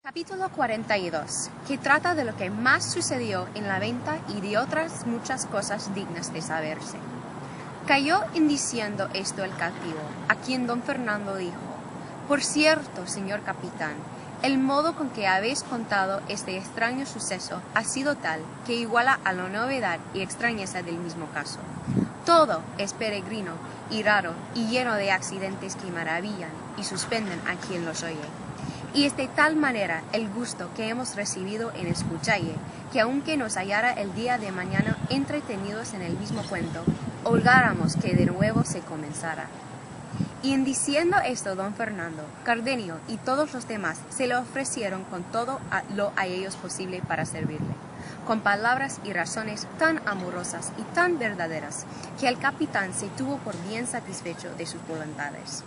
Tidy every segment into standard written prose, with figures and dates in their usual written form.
Capítulo 42, que trata de lo que más sucedió en la venta y de otras muchas cosas dignas de saberse. Cayó en diciendo esto el cautivo, a quien don Fernando dijo: «Por cierto, señor capitán, el modo con que habéis contado este extraño suceso ha sido tal que iguala a la novedad y extrañeza del mismo caso. Todo es peregrino y raro y lleno de accidentes que maravillan y suspenden a quien los oye. Y es de tal manera el gusto que hemos recibido en escuchalle, que aunque nos hallara el día de mañana entretenidos en el mismo cuento, holgáramos que de nuevo se comenzara». Y en diciendo esto don Fernando, Cardenio y todos los demás se le ofrecieron con todo lo a ellos posible para servirle, con palabras y razones tan amorosas y tan verdaderas, que el capitán se tuvo por bien satisfecho de sus voluntades.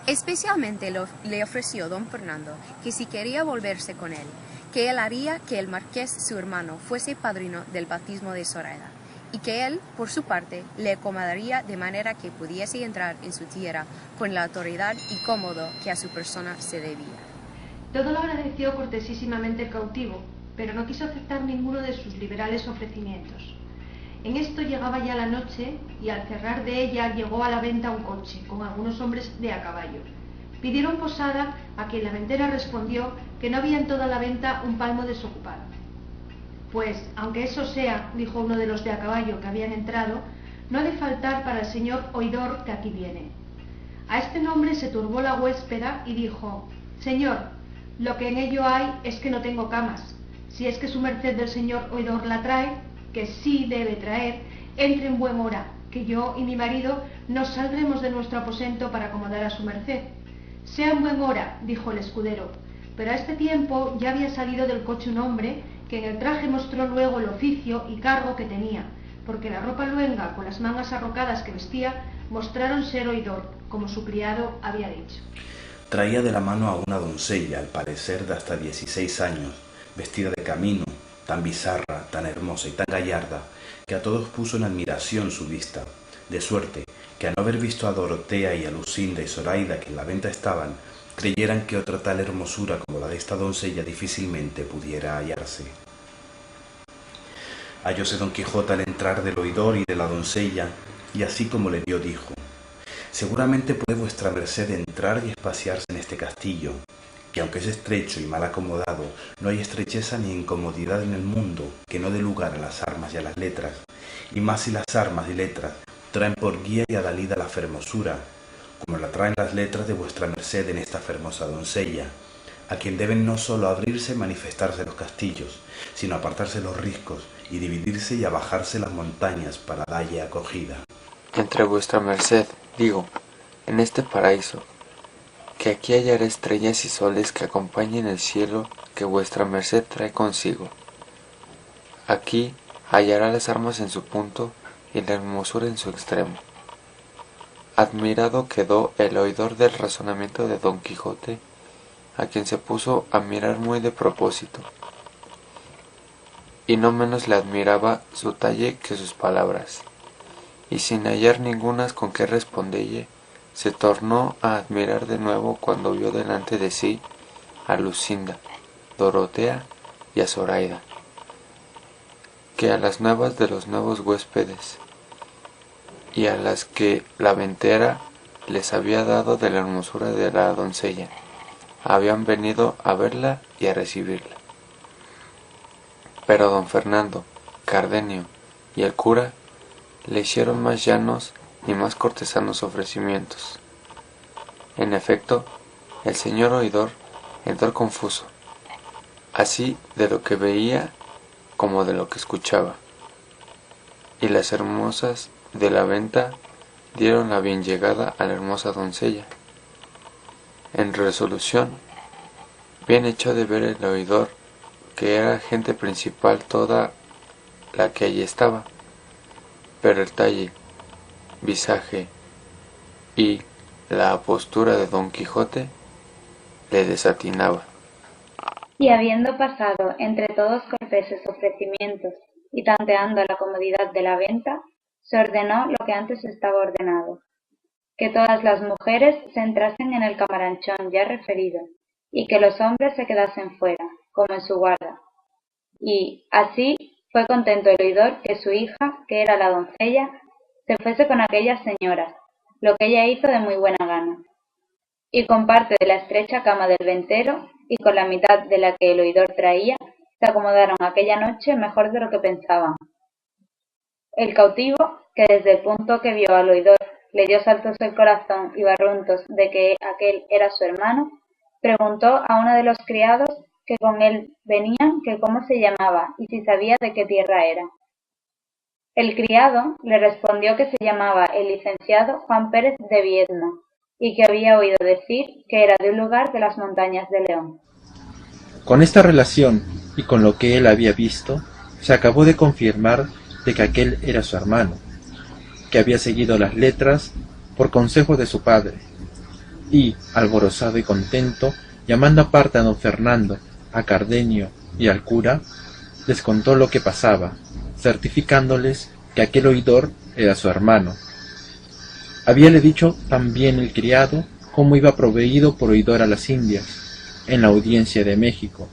Especialmente le ofreció don Fernando que si quería volverse con él, que él haría que el marqués su hermano fuese padrino del bautismo de Zoraida, y que él, por su parte, le acomodaría de manera que pudiese entrar en su tierra con la autoridad y cómodo que a su persona se debía. Todo lo agradeció cortesísimamente el cautivo, pero no quiso aceptar ninguno de sus liberales ofrecimientos. En esto llegaba ya la noche y al cerrar de ella llegó a la venta un coche con algunos hombres de a caballo. Pidieron posada, a quien la ventera respondió que no había en toda la venta un palmo desocupado. Pues, aunque eso sea, dijo uno de los de a caballo que habían entrado, no ha de faltar para el señor oidor que aquí viene. A este nombre se turbó la huéspeda y dijo: «Señor, lo que en ello hay es que no tengo camas. Si es que su merced del señor oidor la trae, que sí debe traer, entre en buen hora, que yo y mi marido nos saldremos de nuestro aposento para acomodar a su merced». «Sea en buen hora», dijo el escudero, pero a este tiempo ya había salido del coche un hombre que en el traje mostró luego el oficio y cargo que tenía, porque la ropa luenga con las mangas arrocadas que vestía mostraron ser oidor, como su criado había dicho. Traía de la mano a una doncella, al parecer de hasta 16 años, vestida de camino, tan bizarra, tan hermosa y tan gallarda, que a todos puso en admiración su vista, de suerte que a no haber visto a Dorotea y a Lucinda y Zoraida que en la venta estaban, creyeran que otra tal hermosura como la de esta doncella difícilmente pudiera hallarse. Hallóse don Quijote al entrar del oidor y de la doncella, y así como le vio dijo: «Seguramente puede vuestra merced entrar y espaciarse en este castillo, que aunque es estrecho y mal acomodado, no hay estrecheza ni incomodidad en el mundo que no dé lugar a las armas y a las letras, y más si las armas y letras traen por guía y adalid a la fermosura, como la traen las letras de vuestra merced en esta fermosa doncella, a quien deben no sólo abrirse y manifestarse los castillos, sino apartarse los riscos y dividirse y abajarse las montañas para dalle acogida. Entre vuestra merced, digo, en este paraíso, que aquí hallará estrellas y soles que acompañen el cielo que vuestra merced trae consigo. Aquí hallará las armas en su punto y la hermosura en su extremo». Admirado quedó el oidor del razonamiento de don Quijote, a quien se puso a mirar muy de propósito, y no menos le admiraba su talle que sus palabras, y sin hallar ningunas con qué respondelle, se tornó a admirar de nuevo cuando vio delante de sí a Lucinda, Dorotea y a Zoraida, que a las nuevas de los nuevos huéspedes y a las que la ventera les había dado de la hermosura de la doncella, habían venido a verla y a recibirla. Pero don Fernando, Cardenio y el cura le hicieron más llanos y más cortesanos ofrecimientos. En efecto, el señor oidor entró confuso, así de lo que veía como de lo que escuchaba, y las hermosas de la venta dieron la bien llegada a la hermosa doncella. En resolución, bien echó de ver el oidor que era gente principal toda la que allí estaba, pero el talle, visaje y la apostura de don Quijote le desatinaba. Y habiendo pasado entre todos corteses ofrecimientos y tanteando la comodidad de la venta, se ordenó lo que antes estaba ordenado: que todas las mujeres se entrasen en el camaranchón ya referido, y que los hombres se quedasen fuera, como en su guarda. Y así fue contento el oidor que su hija, que era la doncella, se fuese con aquellas señoras, lo que ella hizo de muy buena gana. Y con parte de la estrecha cama del ventero, y con la mitad de la que el oidor traía, se acomodaron aquella noche mejor de lo que pensaban. El cautivo, que desde el punto que vio al oidor le dio saltos el corazón y barruntos de que aquel era su hermano, preguntó a uno de los criados que con él venían que cómo se llamaba y si sabía de qué tierra era. El criado le respondió que se llamaba el licenciado Juan Pérez de Viedma y que había oído decir que era de un lugar de las montañas de León. Con esta relación y con lo que él había visto, se acabó de confirmar de que aquel era su hermano, que había seguido las letras por consejo de su padre, y, alborozado y contento, llamando aparte a don Fernando, a Cardenio y al cura, les contó lo que pasaba, certificándoles que aquel oidor era su hermano. Habíale dicho también el criado cómo iba proveído por oidor a las Indias, en la audiencia de México.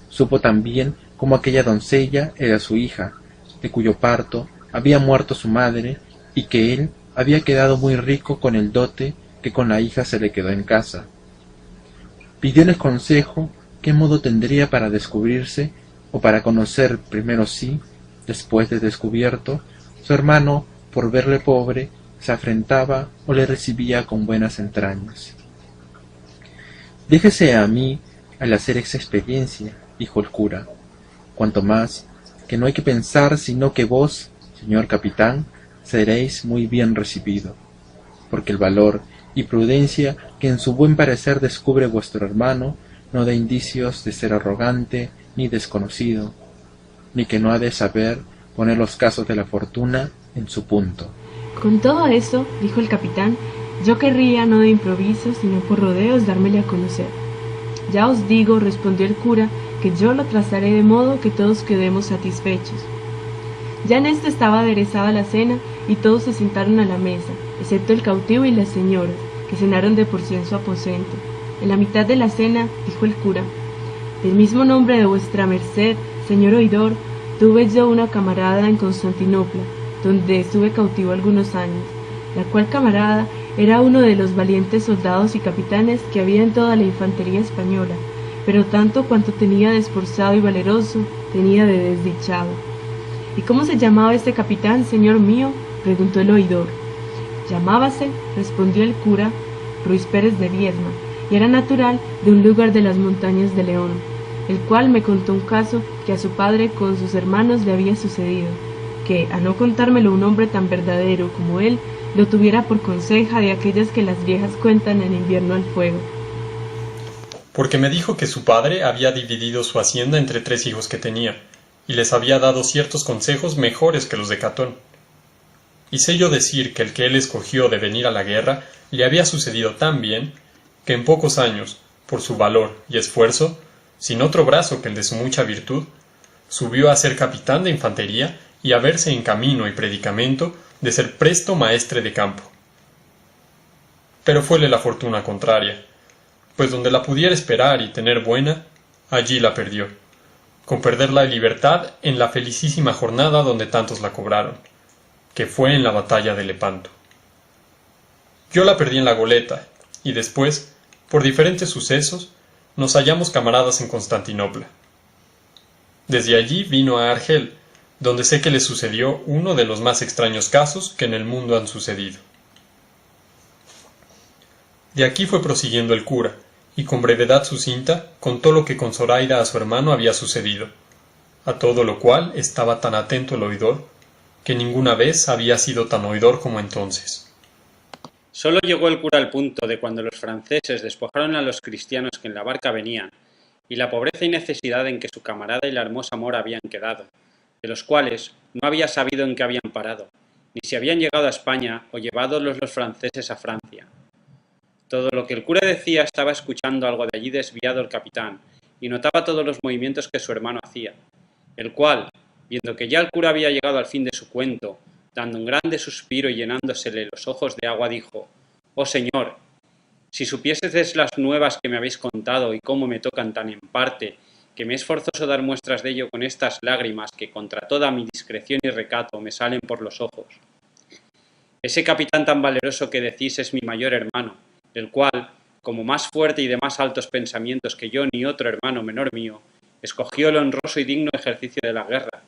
Supo también cómo aquella doncella era su hija, de cuyo parto había muerto su madre, y que él había quedado muy rico con el dote que con la hija se le quedó en casa. Pidióles consejo qué modo tendría para descubrirse, o para conocer primero si, después de descubierto, su hermano, por verle pobre, se afrentaba o le recibía con buenas entrañas. Déjese a mí al hacer esa experiencia, dijo el cura, cuanto más que no hay que pensar sino que vos, señor capitán, seréis muy bien recibido, porque el valor y prudencia que en su buen parecer descubre vuestro hermano no da indicios de ser arrogante ni desconocido, ni que no ha de saber poner los casos de la fortuna en su punto. Con todo eso, dijo el capitán, yo querría no de improviso, sino por rodeos dármele a conocer. Ya os digo, respondió el cura, que yo lo trazaré de modo que todos quedemos satisfechos. Ya en esto estaba aderezada la cena, y todos se sentaron a la mesa, excepto el cautivo y las señoras, que cenaron de por sí en su aposento. En la mitad de la cena, dijo el cura, del mismo nombre de vuestra merced, señor oidor, tuve yo una camarada en Constantinopla, donde estuve cautivo algunos años, la cual camarada era uno de los valientes soldados y capitanes que había en toda la infantería española, pero tanto cuanto tenía de esforzado y valeroso, tenía de desdichado. ¿Y cómo se llamaba este capitán, señor mío?, preguntó el oidor. Llamábase, respondió el cura, Ruiz Pérez de Viedma, y era natural de un lugar de las montañas de León, el cual me contó un caso que a su padre con sus hermanos le había sucedido, que, a no contármelo un hombre tan verdadero como él, lo tuviera por conseja de aquellas que las viejas cuentan en invierno al fuego. Porque me dijo que su padre había dividido su hacienda entre 3 hijos que tenía, y les había dado ciertos consejos mejores que los de Catón. Y sé yo decir que el que él escogió de venir a la guerra le había sucedido tan bien, que en pocos años, por su valor y esfuerzo, sin otro brazo que el de su mucha virtud, subió a ser capitán de infantería y a verse en camino y predicamento de ser presto maestre de campo. Pero fuele la fortuna contraria, pues donde la pudiera esperar y tener buena, allí la perdió, con perder la libertad en la felicísima jornada donde tantos la cobraron, que fue en la batalla de Lepanto. Yo la perdí en la goleta, y después, por diferentes sucesos, nos hallamos camaradas en Constantinopla. Desde allí vino a Argel, donde sé que le sucedió uno de los más extraños casos que en el mundo han sucedido. De aquí fue prosiguiendo el cura, y con brevedad sucinta contó lo que con Zoraida a su hermano había sucedido, a todo lo cual estaba tan atento el oidor, que ninguna vez había sido tan oidor como entonces. Solo llegó el cura al punto de cuando los franceses despojaron a los cristianos que en la barca venían, y la pobreza y necesidad en que su camarada y la hermosa mora habían quedado, de los cuales no había sabido en qué habían parado, ni si habían llegado a España o llevádoslos los franceses a Francia. Todo lo que el cura decía estaba escuchando algo de allí desviado el capitán, y notaba todos los movimientos que su hermano hacía, el cual, viendo que ya el cura había llegado al fin de su cuento, dando un grande suspiro y llenándosele los ojos de agua, dijo: «Oh señor, Si supiesedes las nuevas que me habéis contado y cómo me tocan tan en parte, que me es forzoso dar muestras de ello con estas lágrimas que contra toda mi discreción y recato me salen por los ojos. Ese capitán tan valeroso que decís es mi mayor hermano, el cual, como más fuerte y de más altos pensamientos que yo ni otro hermano menor mío, escogió el honroso y digno ejercicio de la guerra,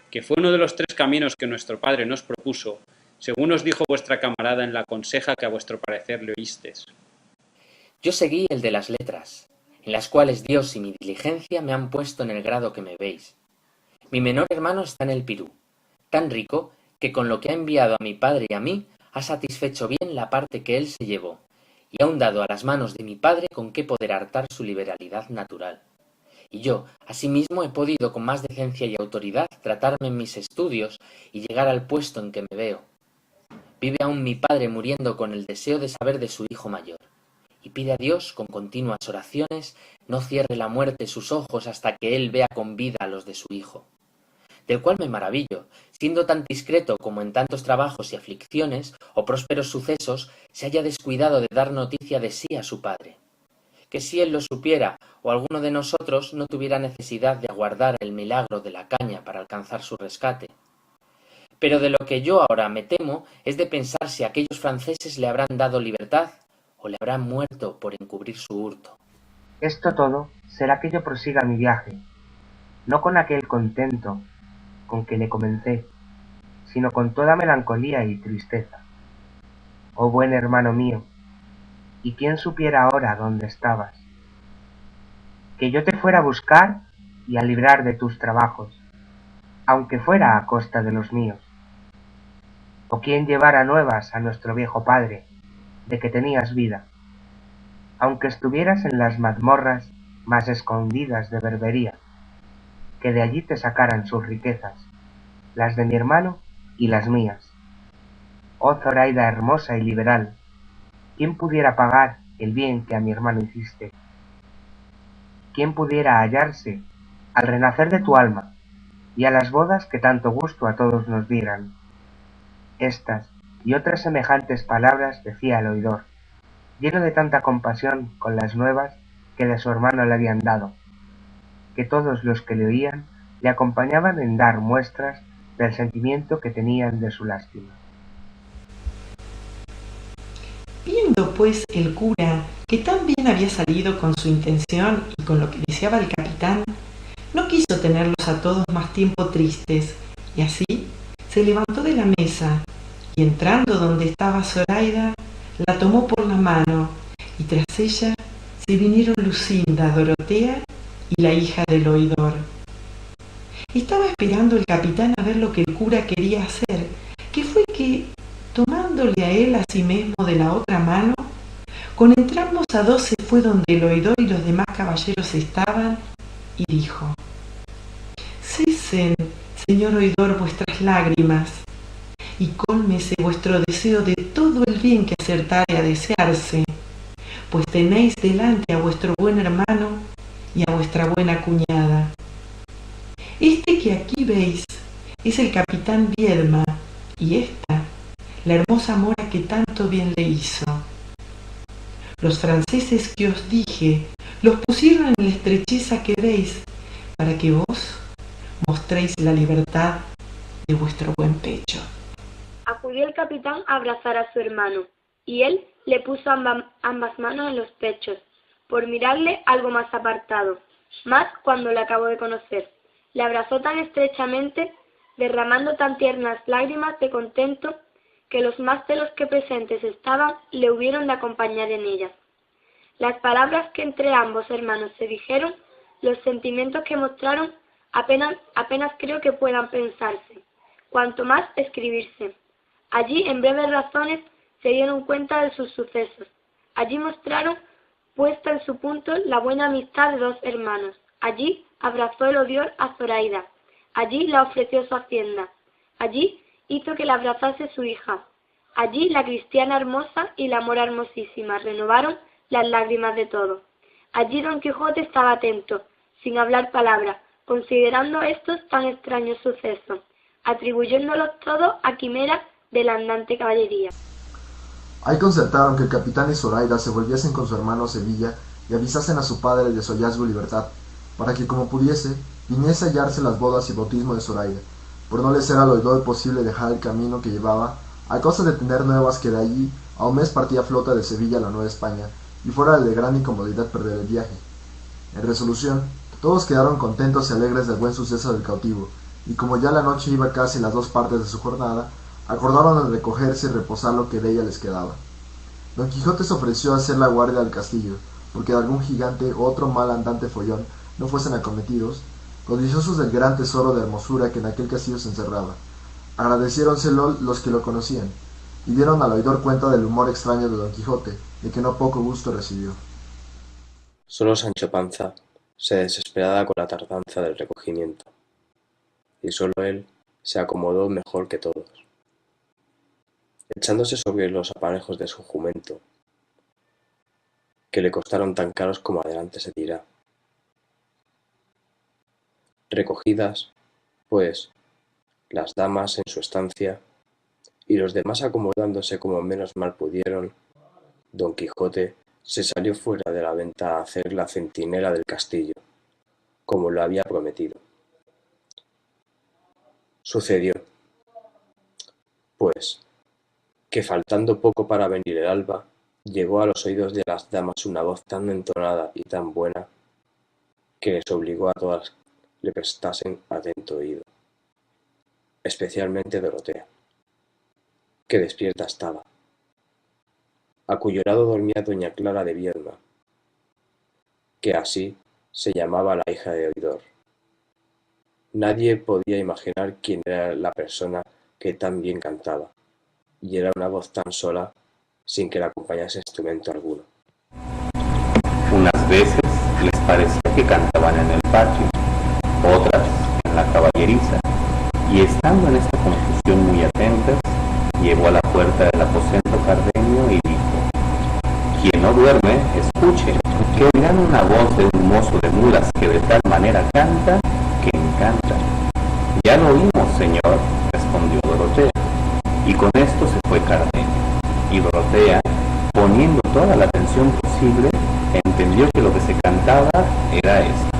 que fue uno de los 3 caminos que nuestro Padre nos propuso, según os dijo vuestra camarada en la conseja que a vuestro parecer le oístes. Yo seguí el de las letras, en las cuales Dios y mi diligencia me han puesto en el grado que me veis. Mi menor hermano está en el Pirú, tan rico que con lo que ha enviado a mi padre y a mí ha satisfecho bien la parte que él se llevó, y aun dado a las manos de mi padre con qué poder hartar su liberalidad natural. Y yo, asimismo, he podido con más decencia y autoridad tratarme en mis estudios y llegar al puesto en que me veo. Vive aún mi padre muriendo con el deseo de saber de su hijo mayor, y pide a Dios, con continuas oraciones, no cierre la muerte sus ojos hasta que él vea con vida a los de su hijo. Del cual me maravillo, siendo tan discreto como en tantos trabajos y aflicciones o prósperos sucesos se haya descuidado de dar noticia de sí a su padre. Que si él lo supiera o alguno de nosotros no tuviera necesidad de aguardar el milagro de la caña para alcanzar su rescate. Pero de lo que yo ahora me temo es de pensar si aquellos franceses le habrán dado libertad o le habrán muerto por encubrir su hurto. Esto todo será que yo prosiga mi viaje, no con aquel contento con que le comencé, sino con toda melancolía y tristeza. Oh buen hermano mío, ¿y quién supiera ahora dónde estabas? Que yo te fuera a buscar y a librar de tus trabajos, aunque fuera a costa de los míos. O quién llevara nuevas a nuestro viejo padre, de que tenías vida, aunque estuvieras en las mazmorras más escondidas de Berbería, que de allí te sacaran sus riquezas, las de mi hermano y las mías. Oh Zoraida hermosa y liberal, ¿quién pudiera pagar el bien que a mi hermano hiciste? ¿Quién pudiera hallarse al renacer de tu alma y a las bodas que tanto gusto a todos nos dieran? Estas y otras semejantes palabras decía el oidor, lleno de tanta compasión con las nuevas que de su hermano le habían dado, que todos los que le oían le acompañaban en dar muestras del sentimiento que tenían de su lástima. Viendo pues el cura que tan bien había salido con su intención y con lo que deseaba el capitán, no quiso tenerlos a todos más tiempo tristes, y así se levantó de la mesa, y entrando donde estaba Zoraida, la tomó por la mano, y tras ella se vinieron Lucinda, Dorotea y la hija del oidor. Estaba esperando el capitán a ver lo que el cura quería hacer, que fue que, tomándole a él asimismo de la otra mano, con entrambos a dos se fue donde el oidor y los demás caballeros estaban, y dijo: «Cesen, señor oidor, vuestras lágrimas, y cólmese vuestro deseo de todo el bien que acertare a desearse, pues tenéis delante a vuestro buen hermano y a vuestra buena cuñada. Este que aquí veis es el capitán Viedma, y esta, la hermosa mora que tanto bien le hizo. Los franceses que os dije los pusieron en la estrecheza que veis, para que vos mostréis la libertad de vuestro buen pecho». Acudió el capitán a abrazar a su hermano, y él le puso ambas manos en los pechos, por mirarle algo más apartado, más cuando le acabó de conocer. Le abrazó tan estrechamente, derramando tan tiernas lágrimas de contento, que los más de los que presentes estaban le hubieron de acompañar en ellas. Las palabras que entre ambos hermanos se dijeron, los sentimientos que mostraron, apenas creo que puedan pensarse, cuanto más escribirse. Allí, en breves razones, se dieron cuenta de sus sucesos. Allí mostraron, puesta en su punto, la buena amistad de dos hermanos. Allí abrazó el oidor a Zoraida. Allí la ofreció su hacienda. Allí hizo que la abrazase su hija. Allí la cristiana hermosa y la mora hermosísima renovaron las lágrimas de todos. Allí Don Quijote estaba atento, sin hablar palabra, considerando estos tan extraños sucesos, atribuyéndolos todos a quimeras de la andante caballería. Ahí concertaron que el capitán y Zoraida se volviesen con su hermano a Sevilla y avisasen a su padre de su hallazgo y libertad, para que como pudiese, viniese a hallarse las bodas y bautismo de Zoraida, por no le ser al oidor posible dejar el camino que llevaba, a causa de tener nuevas que de allí a un mes partía flota de Sevilla a la Nueva España, y fuera de gran incomodidad perder el viaje. En resolución, todos quedaron contentos y alegres del buen suceso del cautivo, y como ya la noche iba casi en las 2 partes de su jornada, acordaron en recogerse y reposar lo que de ella les quedaba. Don Quijote se ofreció a hacer la guardia al castillo, porque de algún gigante o otro mal andante follón no fuesen acometidos, codiciosos del gran tesoro de hermosura que en aquel castillo se encerraba. Agradeciéronselo los que lo conocían, y dieron al oidor cuenta del humor extraño de Don Quijote, de que no poco gusto recibió. Solo Sancho Panza se desesperaba con la tardanza del recogimiento, y solo él se acomodó mejor que todos, echándose sobre los aparejos de su jumento, que le costaron tan caros como adelante se dirá. Recogidas, pues, las damas en su estancia, y los demás acomodándose como menos mal pudieron, Don Quijote se salió fuera de la venta a hacer la centinela del castillo, como lo había prometido. Sucedió, pues, que faltando poco para venir el alba, llegó a los oídos de las damas una voz tan entonada y tan buena, que les obligó a todas le prestasen atento oído, especialmente Dorotea, que despierta estaba, a cuyo lado dormía doña Clara de Viedma, que así se llamaba la hija de oidor. Nadie podía imaginar quién era la persona que tan bien cantaba, y era una voz tan sola, sin que la acompañase instrumento alguno. Unas veces les parecía que cantaban en el patio, otras en la caballeriza, y estando en esta confusión muy atentas, llegó a la puerta del aposento Cardenio y dijo: quien no duerme, escuche, que oirán una voz de un mozo de mulas que de tal manera canta que encanta. Ya lo oímos, señor, respondió Dorotea, y con esto se fue Cardenio, y Dorotea, poniendo toda la atención posible, entendió que lo que se cantaba era esto: